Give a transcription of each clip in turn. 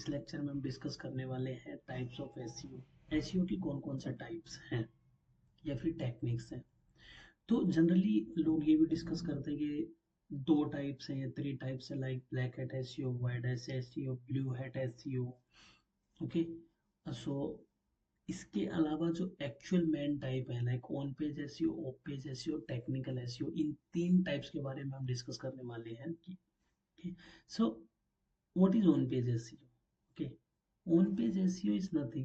इस लेक्चर में हम डिस्कस करने वाले हैं टाइप्स ऑफ एसईओ। एसईओ की कौन कौन सा टाइप्स हैं या फिर टेक्निक्स हैं। तो जनरली लोग ये भी डिस्कस करते हैं कि दो टाइप्स हैं या थ्री टाइप्स हैं, like black hat SEO, white hat SEO, blue hat SEO. Okay, so इसके अलावा जो एक्चुअल मेन टाइप है, like on page SEO, off page SEO, technical SEO, इन तीन टाइप्स के बारे में हम डिस्कस करने वाले हैं। सो what is on page SEO? Okay, on page SEO is nothing.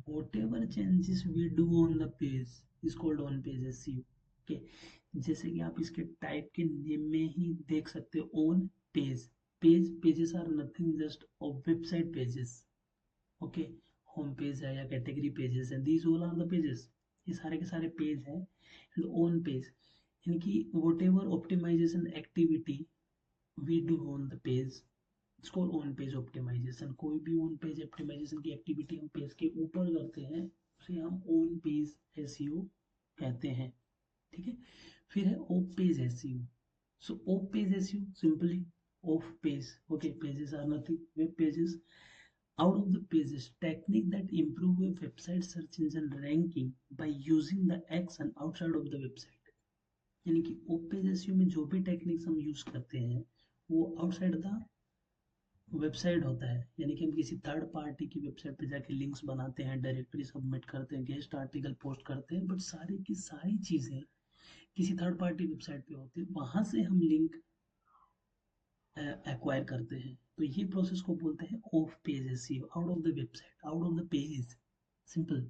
Whatever changes we do on the page is called on page SEO. Okay, जैसे कि आप इसके टाइप के नेम में ही देख सकते हो, on page. Pages are nothing just of website pages. Okay, home page है या कैटेगरी पेजेस है, these all are the pages. ये सारे के सारे पेज हैं। एंड ऑन पेज इनकी whatever optimization activity we do on the page, इसको ऑन पेज ऑप्टिमाइजेशन। कोई भी ऑन पेज ऑप्टिमाइजेशन की एक्टिविटी हम पेज के ऊपर करते हैं उसे हम ऑन पेज एसईओ कहते हैं। ठीक है, फिर है off page SEO. So off page SEO simply off page. Okay, pages are nothing web pages. Out of the pages, technique that improve a website search engine ranking by using the action outside of the website। यानी कि of page SEO में जो भी techniques हम use करते हैं वो outside the website होता है। यानी कि हम किसी थर्ड पार्टी की वेबसाइट पे जाके लिंक्स बनाते हैं, डायरेक्टरी सबमिट करते हैं, गेस्ट आर्टिकल पोस्ट करते हैं, बट सारी की सारी चीज़ें किसी थर्ड पार्टी वेबसाइट पे होती है, वहां से हम लिंक एक्वायर करते हैं। तो ये प्रोसेस को बोलते हैं off page SEO, out of the website, out of the page, simple.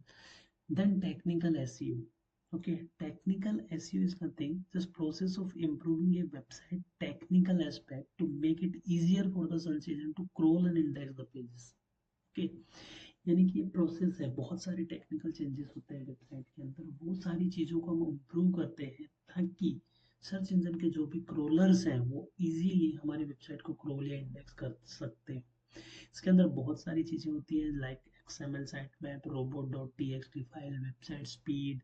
Then technical SEO. Okay, technical SEO is nothing, just process of improving a website technical aspect to make it easier for the search engine to crawl and index the pages। Okay, यानी कि ये process है, बहुत सारे technical changes होते हैं website के अंदर, वो सारी चीज़ों को हम इम्प्रूव करते हैं ताकि सर्च इंजन के जो भी क्रोलर्स हैं वो इजीली हमारी वेबसाइट को क्रोल या इंडेक्स कर सकते हैं। इसके अंदर बहुत सारी चीज़ें होती हैं, like XML site map, robot.txt file, website speed,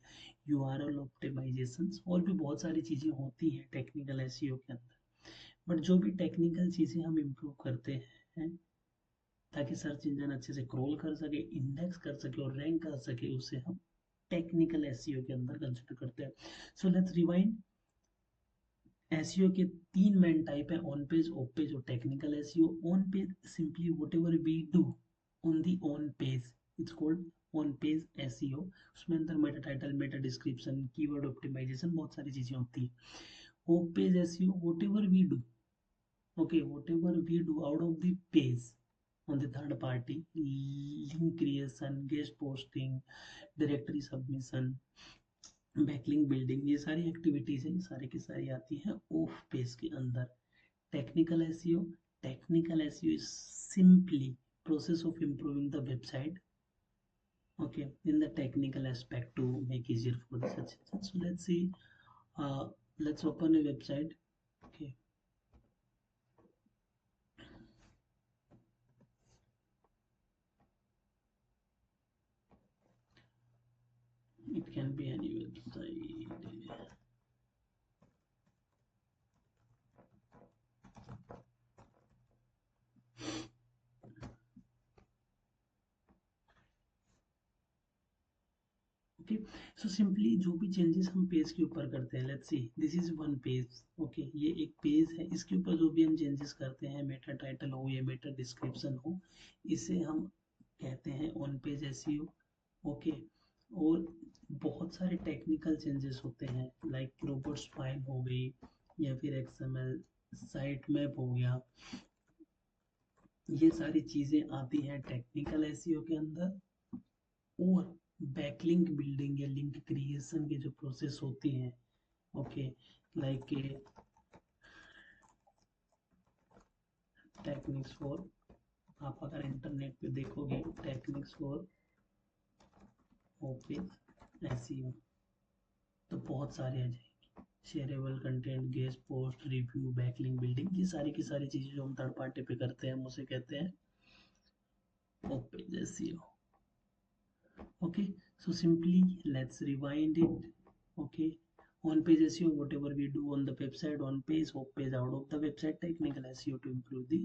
URL optimization, और भी बहुत सारी चीज़ें होती हैं टेक्निकल एसईओ के अंदर। बट जो भी टेक्निकल चीज़ें हम इम्प्रूव करते हैं ताकि सर्च इंजन अच्छे से क्रोल कर सके, इंडेक्स कर सके और रैंक कर सके, उसे हम टेक्निकल एसईओ के अंदर कंसिडर करते हैं। So let's rewind. एसईओ के तीन मेन टाइप है, ऑन पेज, ऑफ पेज और technical SEO. On page simply whatever we do on the on page, it's called on page SEO. उसमें अंदर meta title, meta description, keyword optimization, बहुत सारी चीजें होती है। Off page SEO whatever we do, okay, whatever we do out of the page on the third party, link creation, guest posting, directory submission, backlink building, ये सारी activities हैं, सारी की सारी आती हैं ऑफ पेज के अंदर। Technical SEO, technical SEO is simply process of improving the website, okay, in the technical aspect to make easier for the search engine. So let's see, let's open a website. Okay, it can be any website। Okay, so simply जो भी changes हम page के ऊपर करते हैं, let's see this is one page. Okay, ये एक page है, इसके ऊपर जो भी हम चेंजेस करते हैं, मेटा टाइटल हो या मेटा डिस्क्रिप्शन हो, इसे हम कहते हैं ऑन पेज एसईओ। ओके, और बहुत सारे टेक्निकल चेंजेस होते हैं, लाइक रोबोट्स फाइल हो गई या फिर एक्सएमएल साइट मैप हो गया, ये सारी चीजें आती हैं टेक्निकल एसईओ के अंदर। और बैकलिंक बिल्डिंग या लिंक क्रिएशन की जो प्रोसेस होती है, ओके, लाइक टेक्निक्स फॉर, आप अगर इंटरनेट पे देखोगे टेक्निक्स फॉर ओपन एसईओ तो बहुत सारे आ जाएंगे, shareable content, guest post, review, backlink building, ये सारी की सारी चीजें जो हम थर्ड पार्टी पे करते हैं हम उसे कहते हैं open SEO. Okay, so simply let's rewind it. Okay, on page SEO, whatever we do on the website, on page, off page, out of the website, technical SEO to improve the